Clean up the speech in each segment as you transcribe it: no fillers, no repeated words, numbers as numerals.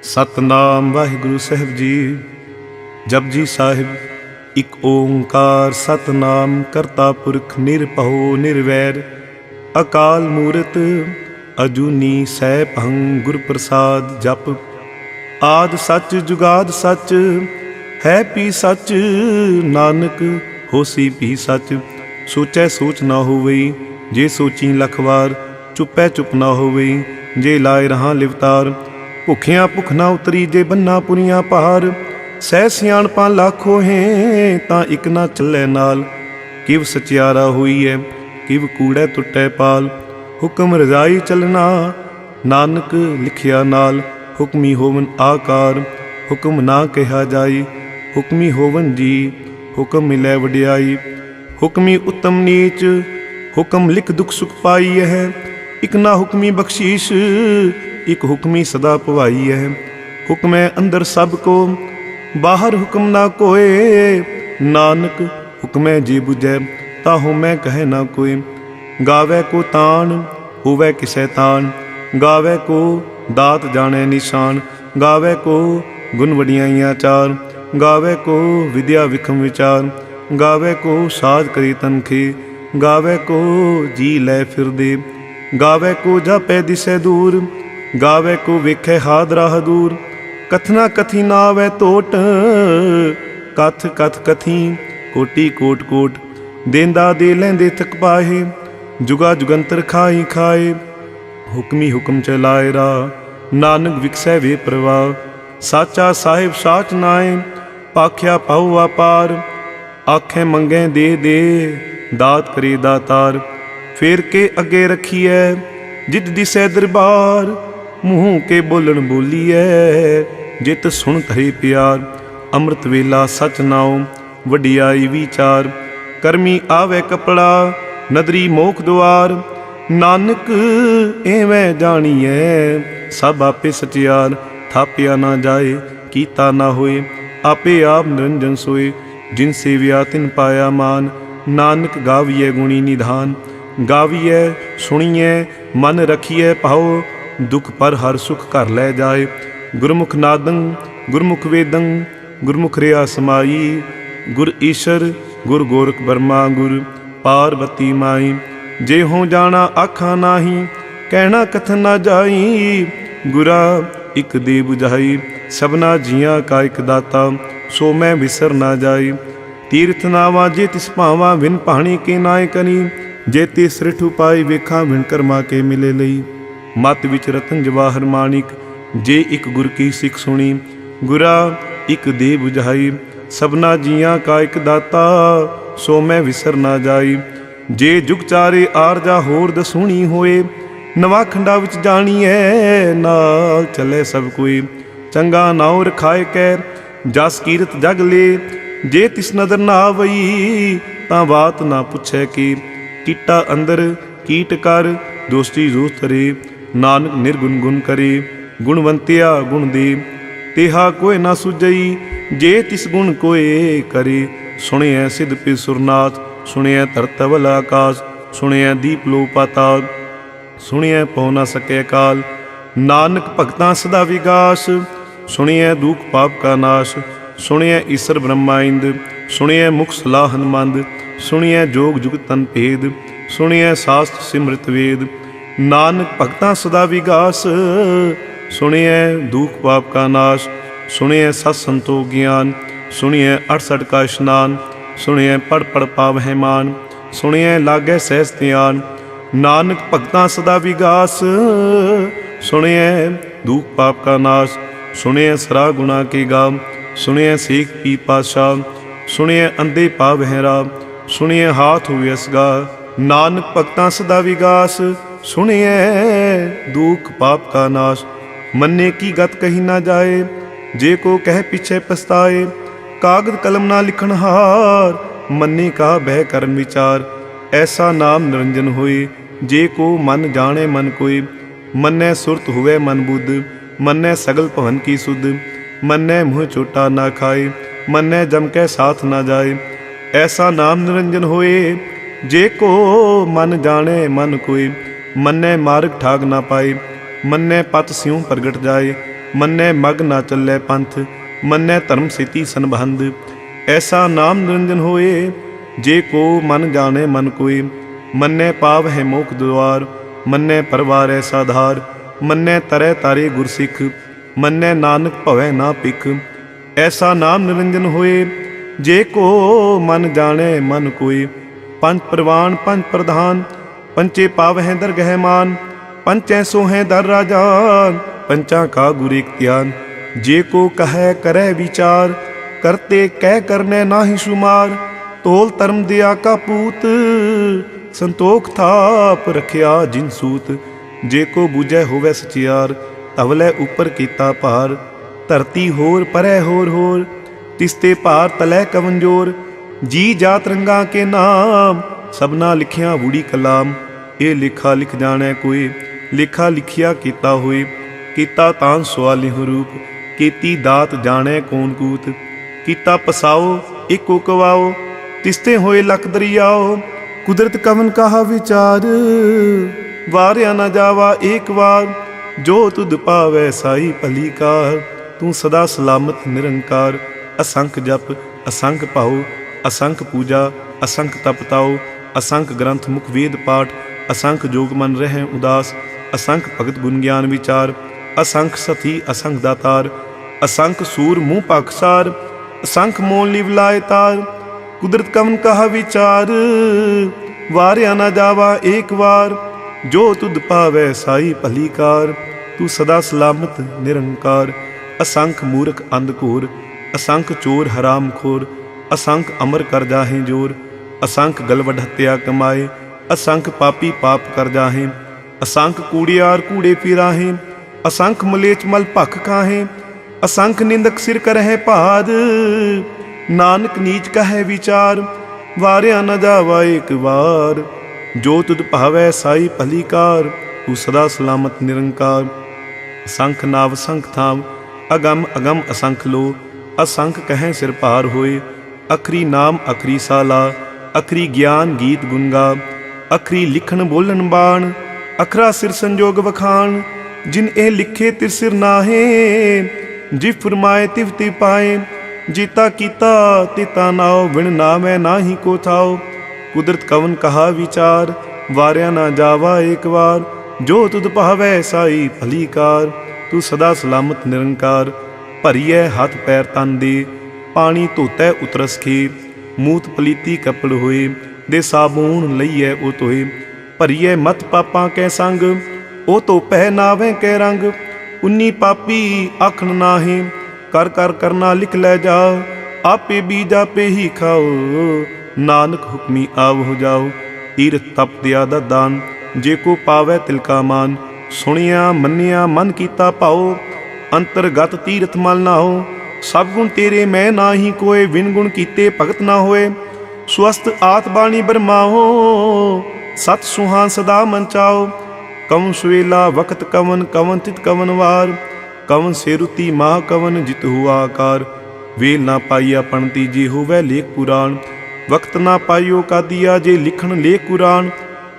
सतनाम वाहिगुरु साहिब जी। जपजी साहिब। इक ओंकार सतनाम करता पुरख निरभउ निर्वैर, अकाल मूरत अजूनी सैभं गुर प्रसाद। जप आद सच जुगाद सच है पी सच, नानक होसी भी सच। सोचै सोच ना होवई, जे सोची लख वार। चुपै चुप ना होवई, जे लाए रहां लिवतार। भुखियां भुख ना उतरी, जे बन्ना पुरियां पार। सह सियाणपां लाखो हैं, तां इक ना चलै नाल। किव सचियारा होई है, किव कूड़ै टुटै पाल। हुक्म रजाई चलना, नानक लिखिया नाल। हुक्मी होवन आकार, हुक्म ना कहा जाई। हुक्मी होवन जी, हुक्म मिलै वडियाई। हुक्मी उत्तम नीच, हुक्म लिख दुख सुख पाई है। इक ना हुक्मी बख्शीश, इक हुक्मी सदा भवाई है। हुक्म है अंदर सब को, बाहर हुक्म ना कोय। नानक हुक्म है जी बुझै, ताहु मैं कहे ना कोय। गावै को तान, होवै किसै तान। गावै को दात जाने निशान। गावै को गुण वडियाइयां चार। गावै को विद्या विखम विचार। गावै को साज करी तनखे। गावै को जी लै फिर दे। गावै को जापै दिसै दूर। गावै को वेखै हादरा हदूर। कथना कथी ना आवै टोट, कथ कथ कथी कोटि कोट कोट। देंदा दे लैंदे थक पाहे, जुगा जुगंतर खाई खाए। हुक्मी हुक्म चलाए रा, नानक विकसै वे प्रवाह। साचा साहिब साच नाए, पाख्या पाऊ अपार। आखें मंगै दे दे, दात करे दातार। फेर के अगे रखिए, जित दिसै दरबार। मूँह के बोलन बोलीए, जित सुन धरे प्यार। अमृत वेला सच नाओ, वडियाई विचार। करमी आवे कपड़ा, नदरी मोख द्वार। नानक एवं जानिए, सब आपे सचियार। थापिया ना जाए, कीता ना होए, आपे आप निरंजन सोए। जिन सेविया तिन पाया मान, नानक गाविए गुणी निधान। गाविए सुनिए, मन रखिए पाओ। दुख पर हर सुख घर लै जाए। गुरमुख नादं गुरमुख वेदं, गुरमुख रिया समाई। गुर ईश्वर गुर गोरख बर्मा गुर, पार्वती माई। जे हो जाना आखा नाही, कहना कथन ना जाई। गुरा इक दे बुझाई, सबना जियां का इक दाता। सो मैं विसर ना जाई। तीर्थ नावा जे तिस भावा, विन पाणी के नाय करी। जे ते सृठ उपाय वेखा, विन कर्मा के मिले लई। मत विच रतन जवाहर माणिक, जे इक गुर की सिख सुनी। गुरा इक दे बुझाई, सबना जियां का इक दाता। सो मैं विसर ना जाई। जे जुग चारे आरजा होर दसूणी होए। नवाखंडा विच जाणीए, नाल चले सब कोई। चंगा नाउ रखाए कै, जस कीरत जग ले। जे तिस नदर ना आवई, तां बात ना पुछै की। कीटा अंदर कीट कर, दोस्ती जोत तरे। नानक निर्गुण गुण करे, गुणवंतिया गुण दे। तेहा कोय ना सुझई, जे तिस गुण कोय करे। सुनिए सिद्ध पे सुरनाथ, सुनिए धरतवल आकाश। सुनिए दीप लो पाताल, सुनिए पौ ना सकै काल। नानक भगतां सदा विगास, सुनिए दुख पाप का नाश। सुनिए ईश्वर ब्रह्मा इंद, सुनिए मुख सलाहन मंद। सुनिए जोग जुग तन भेद, सुनिए शास्त्र सिमृत वेद। नानक भगतां सदा विगास, सुनिए दुख पाप का नाश। सुनिए सत संतोख ज्ञान, सुनिए 68 का स्नान। सुनिए पढ़ पढ़ पावै मान, सुनिए लागै सहज ध्यान। नानक भगतां सदा विगास, सुनिए दुख पाप का नाश। सुनिए सरा गुणा के गाम, सुनिए सेख पी पातशाह। सुनिए अंधे पावै राम, सुनिए हाथ हुए असगा। नानक भगतां सदा विगास, सुनिए दुख पाप का नाश। मन्ने की गत कही ना जाए, जे को कह पीछे पछताए। कागद कलम ना लिखन हार, मन्ने का बह करन विचार। ऐसा नाम निरंजन होए, जे को मन जाने मन कोय। मन्ने सुरत हुए मन बुद्ध, मन्ने सगल भवन की सुध। मन्ने मुँह चोटा ना खाए, मन्ने जम के साथ ना जाए। ऐसा नाम निरंजन होए, जे को मन जाने मन कोय। मन्ने मार्ग ठाग ना पाए, मन्ने पत स्यों प्रगट जाए। मन्नै मग ना चलै पंथ, मन्नै धर्म सेती संबंध। ऐसा नाम निरंजन होए, जे को मन जाने मन कोय। मन्नै पाव है मोख द्वार, मन्नै परवार ऐसा धार। मन्नै तरै तारे गुरसिख, मन्नै नानक भवै ना पिख। ऐसा नाम निरंजन होए, जे को मन जाने मन कोय। पंच प्रवान पंच प्रधान, पंचे पाव हैं दरगह मान। पंचै सो हैं दर राजान, पंचा का गुर एक त्यान। जे को कहे करे विचार, करते कह करने नाहि शुमार। तोल धर्म दिया का पूत, संतोख थाप रखिया जिन सूत। जे को बूझै होवे सचियार, तवलै उपर कीता भार। धरती होर परै होर, तिसते भार तलै कवन जोर। जी जात रंगा के नाम, सबना लिखिया बूढ़ी कलाम। ये लिखा लिख जाने कोई, लिखा लिखिया कीता होए। कीता तान सवालिह रूप, कीती दात जाने कौन कूत। कीता पसाओ एको कवाओ, तिसते होए लख दरियाओ। कुदरत कवन कहा विचार, वारिया न जावा एक बार। जो तुद पावै साई भली कार, तू सदा सलामत निरंकार। असंख जप असंख पाओ, असंख पूजा असंख तपताओ। असंख ग्रंथ मुख वेद पाठ, असंख जोग मन रह उदास। असंख भगत गुण ज्ञान विचार, असंख सती असंख दातार। असंख सूर मुँह पाखसार, असंख मोल लिव लाए तार। कुदरत कवन कहा विचार, वारिया न जावा एक बार। जो तुद पावै साई भली कार, तू सदा सलामत निरंकार। असंख मूर्ख अंधघोर, असंख चोर हराम खोर। असंख अमर कर जाहें जोर, असंख गलवड हत्या कमाए। असंख पापी पाप कर जाहें, असंख कूड़ियार कूड़े फिराहें। असंख मलेच मल भख खाहें, असंख निंदक सिर करह भार। नानक नीच कहे विचार, वारिया न जावा एक बार। जो तुद भावै साई भली कार, तू सदा सलामत निरंकार। असंख नाव असंख थाम, अगम अगम असंख लो। असंख कहें सिर भार होए, अखरी नाम अखरी साला। अखरी ज्ञान गीत गुनगा, अखरी लिखन बोलन बाण। अखरा सिर संजोग वखान, जिन ए लिखे तिर सिर नाहे। जिव फरमाए तिव तिव पाए, जीता कीता तिता नाओ। विण नामै नाही को थाओ, कुदरत कवन कहा विचार। वारिया ना जावा एक बार, जो तुद पावै साई भली कार। तू सदा सलामत निरंकार। भरिए हाथ पैर तन दे, पानी धोतै उतरस खे। मूत पलीती कपड़ होए, दे साबून लईए ओ तोए। भरिए मत पापां कै संग, ओ धोपै नावें कै रंग। उन्नी पापी आखन नाहे, कर कर करना लिख लै जाओ। आपे बीज आपे ही खाओ, नानक हुक्मी आव हो जाओ। तीरथ तप दिया दा दान, जे को पावै तिलका मान। सुनिया मन्निया मन कीता भाओ, अंतरगत तीरथ मल ना हो। सब गुण तेरे मैं नाही कोय, विन गुण कीते भगत ना होए। स्वस्थ आत बाणी बरमाओ, सत सुहान सदा मन चाओ। कवन सुवेला वक्त कवन, कवन तित कवन वार। कवन सेरुती माह कवन, जित हुआ आकार। वेल ना पाइया पणती, जे होवै लेख पुराण। वक्त ना पाइयो का दिया, जे लिखण लेख कुरान।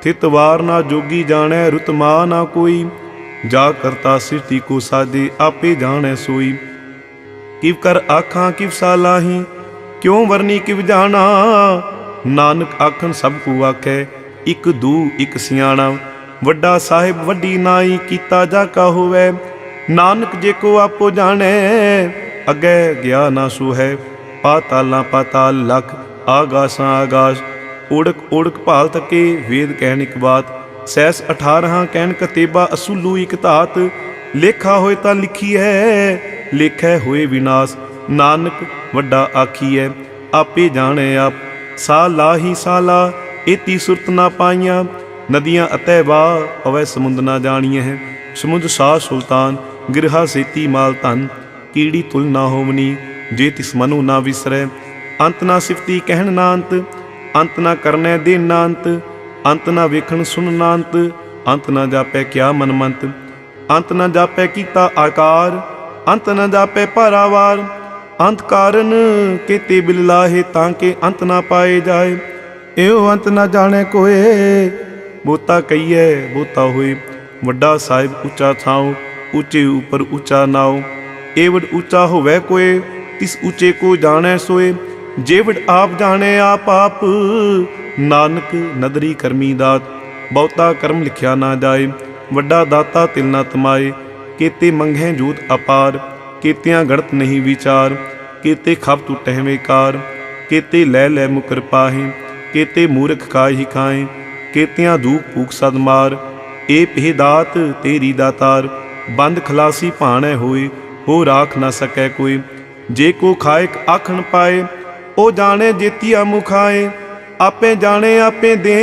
थित वार ना जोगी जाणै, रुत मा ना कोई। जा करता सृष्टि को साजे, आपे जाणै सोई। किव कर आखां किव सालाही, क्यों वरनी किव जाना। नानक आखन सब को आखै, इक दू इक सियाणा। वड्डा साहिब वड्डी नाई, कीता जाका होवै। नानक जे को आपो जाणै, अगै गया ना सो है। पातालां पाताल लख, आगासां आगास। ओड़क ओड़क भाल तके, वेद कहन इक बात। सैस 18 कहन कतेबा, असुलू इक धात। लेखा होए तां लिखीऐ, लेखै होए विनाश। नानक वड्डा आखीऐ, आपे जाणै आप। साला ही साला, एती सुरत ना पाइयां। नदियां अतै वाह, पवै समुंद ना जाणीਐ। समुंद शाह सुल्तान, गिरहा सेती माल धन। कीड़ी तुल ना होवनी, जे तिस मनु ना विसरै। अंत ना सिफती कहन ना अंत, अंत ना करनै देन ना अंत। अंत ना वेखण सुन ना अंत, अंत ना जापै क्या मनमंत। अंत ना जापै कीता आकार, अंत न जापै पारावार। अंत कारण केते बिल लाहे, तांके अंत ना पाए जाए। एहो अंत ना जाने कोए, बोता कहिए बोता होए। वड्डा साहिब उच्चा थाओ, ऊंचे ऊपर ऊंचा नाव। एवड ऊंचा होवै कोय, तिस ऊंचे को जानै सोए। जेवड आप जाने आप आप, नानक नदरी करमी दात। बहुता कर्म लिखिया ना जाए, वड्डा दाता तिल ना तमाए। केते मंघै जूत अपार, केतियां गणत नहीं विचार। केते खप टूटह बेकार, केते लै लै मुकर पाहे। केते मूर्ख खाए ही खाए, केतियां दूक फूक सद मार। ए पिह दात तेरी दातार, बंद खलासी भाणै होए। हो राख ना सकै कोई, जे को खाएक आखण पाए। ओ जाने जेतिया मुखाए, आपे जाने आपे दे।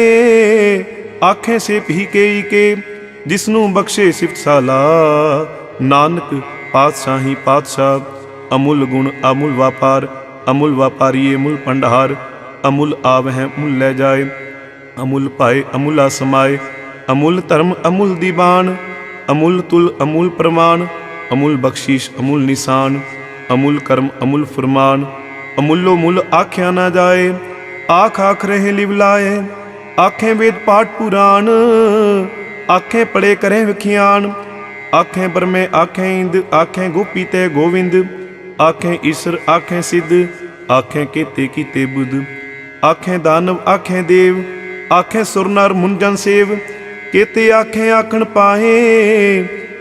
आखें से पी के जिसनू बख्शे सिफत साला। नानक पातशाही पातशाह, अमुल गुण अमुल व्यापार। अमुल व्यापारी अमुल भंडार, अमुल आवह अमुल लै जाए। अमुल पाए अमुला समाए, अमुल धर्म अमुल दीवान। अमुल तुल अमुल प्रमाण, अमुल बख्शीश अमुल निशान। अमुल कर्म अमुल फरमान, अमुलो मुल आख्या ना जाए। आख आख रहे लिवलाए, आखें वेद पाठ पुराण। आखें पढ़े करें विख्यान, आखें ब्रह्मे आखें इंद। आखें गोपी ते गोविंद, आखें ईश्वर आखें सिद्ध। आखें केते कीते बुध, आखें दानव आखें देव। आखें सुर नर मुंजन सेव, केते आखें आखण पाए।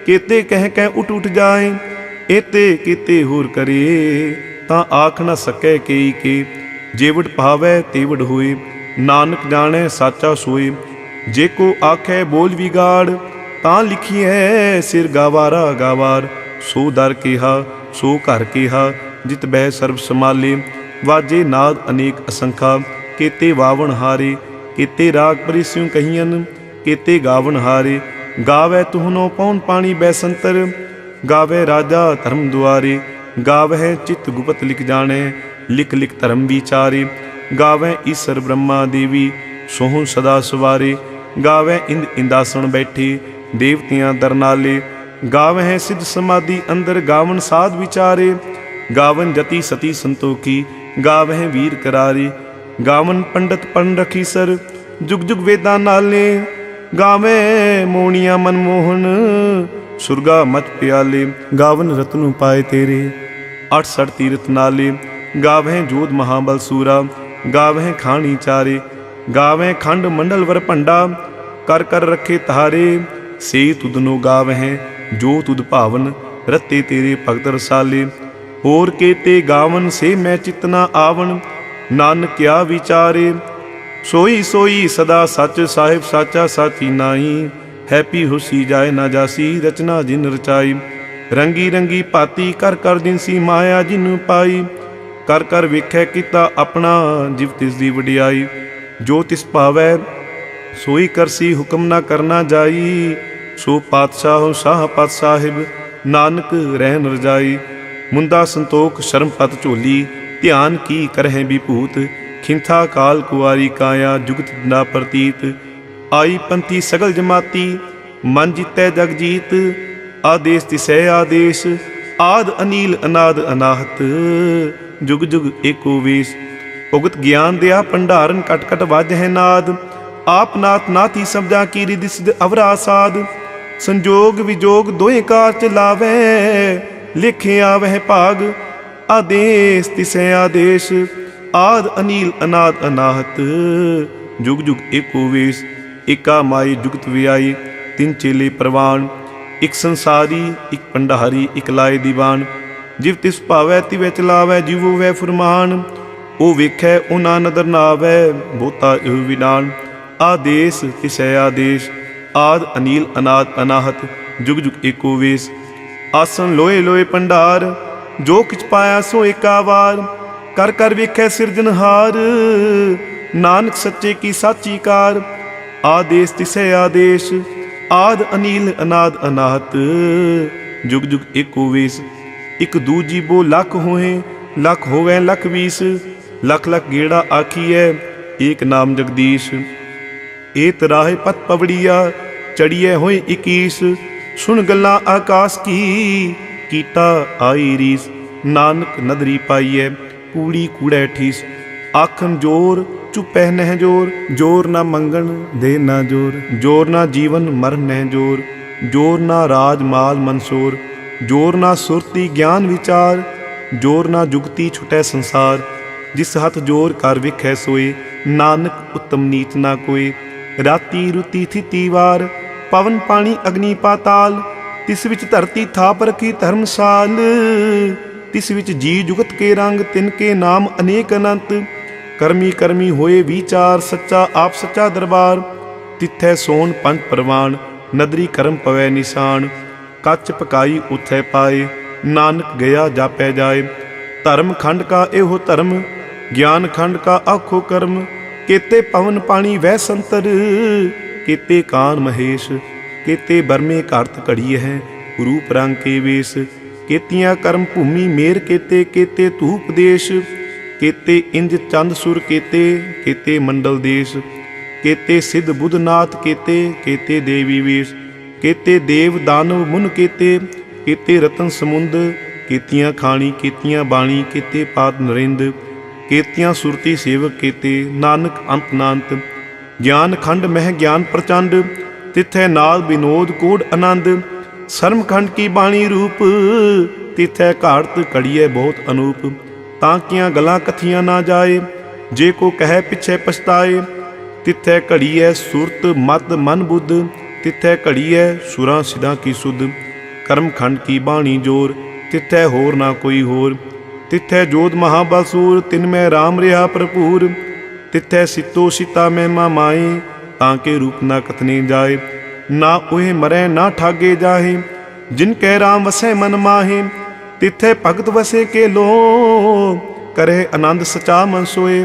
केते कह कह उठ उठ जाए, एते केते होर करे। तां आख न सकै केई के, जेवड पावै तेवड होए। नानक जाने साचा सोए, जे को आखै बोल विगाड़। तां लिखिए सिर गावारा गावार। सो दर केहा सो घर केहा, जित बह सर्व समाले। वाजे नाद अनेक असंखा, केते वावण हारे। केते राग परिस्यों कहियन, केते गावन हारे। गावै तुहनो पौन पानी बैसंतर, गावै राजा धर्म दुआरे। गावै चित्त गुपत लिख जाने, लिख लिख धर्म विचारे। गावै ईश्वर ब्रह्मा देवी, सोहं सदा सवारे। गावै इंद इंदासन बैठे, देवतियां दरनाले। गावै सिद्ध समाधि अंदर, गावन साध विचारे। गावन जति सती संतोखी, गावै वीर करारे। गावन पंडित पढ़ रखी सर, जुग जुग वेदां नाले। गावे मोनिया मनमोहन, सुरगा मच प्याले। गावन रत्न पाए तेरे, 68 तीर्थ नाले। गावें जोध महाबल सूरा, गावें खानी चारे। गावें खंड मंडल वर भंडा, कर कर रखे तारे। से तुदनो गावें जो तुद भावन, रत्ते तेरे भगत रसाले। होर केते गावन से मैं चितना आवन, नानक क्या विचारे। सोई सोई सदा सच, साहिब साचा साची नाई। हैपी हुसी जाए ना जासी, रचना जिन रचाई। रंगी रंगी भाती कर कर जिनसी, माया जिन पाई। कर कर वेखै किता अपना, जिव तिस दी वडियाई। जो तिस भावै सोई करसी, हुक्म ना करना जाई। सो पातशाह शाह पत साहिब, नानक रहन रजाई। मुंदा संतोख शर्म पत झोली, ध्यान की करहें विभूत। खिंथा काल कुआरी काया, जुगत ना प्रतीत। आई पंथी सगल जमाती, मन जीतै जग जीत। आदेश तिसै आदेश, आद अनील अनाद अनाहत। जुग जुग एको वेश, उगत ज्ञान दिया भंडारन। कट कट वाज है नाद, आप नाथ नाथी सबदा की रिधि सिद्ध अवरा साध। संजोग विजोग दोए कार चलावै, लिखे आवह भाग। आदेश तिसै आदेश, आद अनील अनाद अनाहत। जुग जुग एको वेश, एका माई जुगत व्याई। तिन चेले प्रवान, एक संसारी एक भंडारी एक लाए दीवान। जिव तिस भावै तिवै चलावै, जीवो वै फुरमान। ओ वेखै ओ ना नदर नावै, बहुता इह विडान। आदेश तिसै आदेश, आद अनील अनाद अनाहत। जुग जुग एको वेश, आसन लोए लोए भंडार। जो किछ पाया सो एका वार, कर कर वेखै सिरजनहार। नानक सच्चे की साची कार, आदेश तिसै आदेश। आद अनील अनाद अनाहत। जुग जुग एको वेश, एक दूजी बो लख होए। लख होवै लख 20, लख लख गेड़ा आखिए। एक नाम जगदीश, एत राहे पत पवड़िया। चढ़िए होए 21, सुन गल्ला आकाश की। कीता आई रीस, नानक नदरी पाईए। कूड़ी कूड़ै ठीस, आखन जोर चुपै नह जोर। जोर ना मंगन दे ना जोर, जोर ना जीवन मर नह जोर। जोर ना राज माल मंसूर, जोर ना सुरती ज्ञान विचार, जोर ना जुगती छुटै संसार। जिस हथ जोर कर विखै सोए, नानक उत्तम नीच ना कोई। राती रुती थिती वार, पवन पानी अग्नि पाताल, तिस विच धरती थाप रखी धर्मसाल। तिस विच जी जुगत के रंग, तिनके नाम अनेक अनंत। करमी करमी होए विचार, सच्चा आप सच्चा दरबार। तिथै सोन पंच परवान, नदरी करम पवै निशान। कच पकाई उथै पाए, नानक गया जापै जाए। धर्म खंड का एहो धर्म, ज्ञान खंड का आखो कर्म। केते पवन पानी वह संतर, केते कान महेश। केते बरमे कार्त घड़ी है, रूप रंग के वेश। केतियां कर्म भूमि मेर केते, केते धूप देश। केते इंज चंद सुर केते, केते मंडल देश। केते सिद्ध बुध नाथ केते, केते देवी वेश। केते देव दानव मुन केते, केते रतन समुंद। केतियां खाणी केतियां बाणी, केते पाद नरेंद। केतियां सुरती सेवक केते, नानक अंत नांत। ज्ञान खंड मह ज्ञान प्रचंड, तिथै नाद विनोद कोड आनंद। शर्म खंड की बाणी रूप, तिथै घाड़त घड़िए बहुत अनूप। तांकियां गलां कथियां ना जाए, जे को कह पिछे पछताए। तिथै घड़िए सुरत मद मन बुद्ध, तिथै घड़िए सुरां सिद्धां की सुध। कर्म खंड की बाणी जोर, तिथै होर ना कोई होर। तिथै जोध महाबलसूर, तिनमै राम रहा भरपूर। तिथै सितो सीता महिमा माए, ताके रूप ना कथने जाए। ना ओहे मरै ना ठागे जाहे, जिनकै राम वसै मन माहे। तिथै भगत वसे के लो, करे आनंद सचा मन सोए।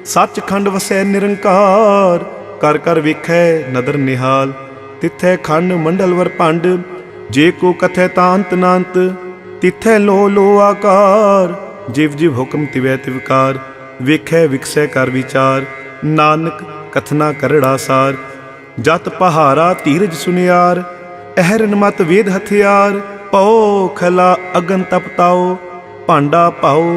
सच खंड वसै निरंकार, कर कर वेखै नदर निहाल। तिथै खंड मंडल वर भंड, जे को कथै तांत नांत। तिथै लो लो आकार, जिव जिव हुक्म तिवै तिवकार। वेखै विकसै कर विचार, नानक कथना करड़ा सार। जत पहारा धीरज सुनियार, अहरन मत वेद हथियार। पौ खला अगन तप ताओ, भांडा पाओ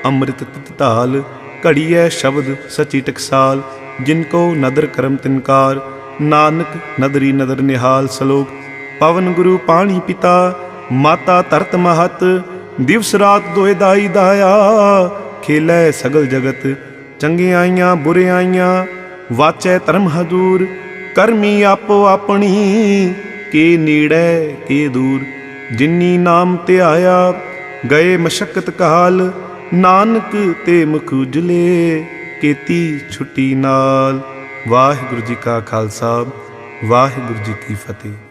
अमृत तित धाल। घड़िए शब्द सची टकसाल, जिनको नदर करम तिनकार। नानक नदरी नदर निहाल। सलोक पवन गुरु पाणी पिता, माता धरत महत। दिवस रात दोए दाई दाया, खेलै सगल जगत। चंगियाइयां बुरियाइयां, वाचै धर्म हजूर। करमी आपो अपनी, के नेड़ै के दूर। जिन्नी नाम ध्याया, गए मशक्कत काल। नानक ते मुख उजले, केती छुट्टी नाल। वाहिगुरू जी का खालसा, वाहिगुरू जी की फतेह।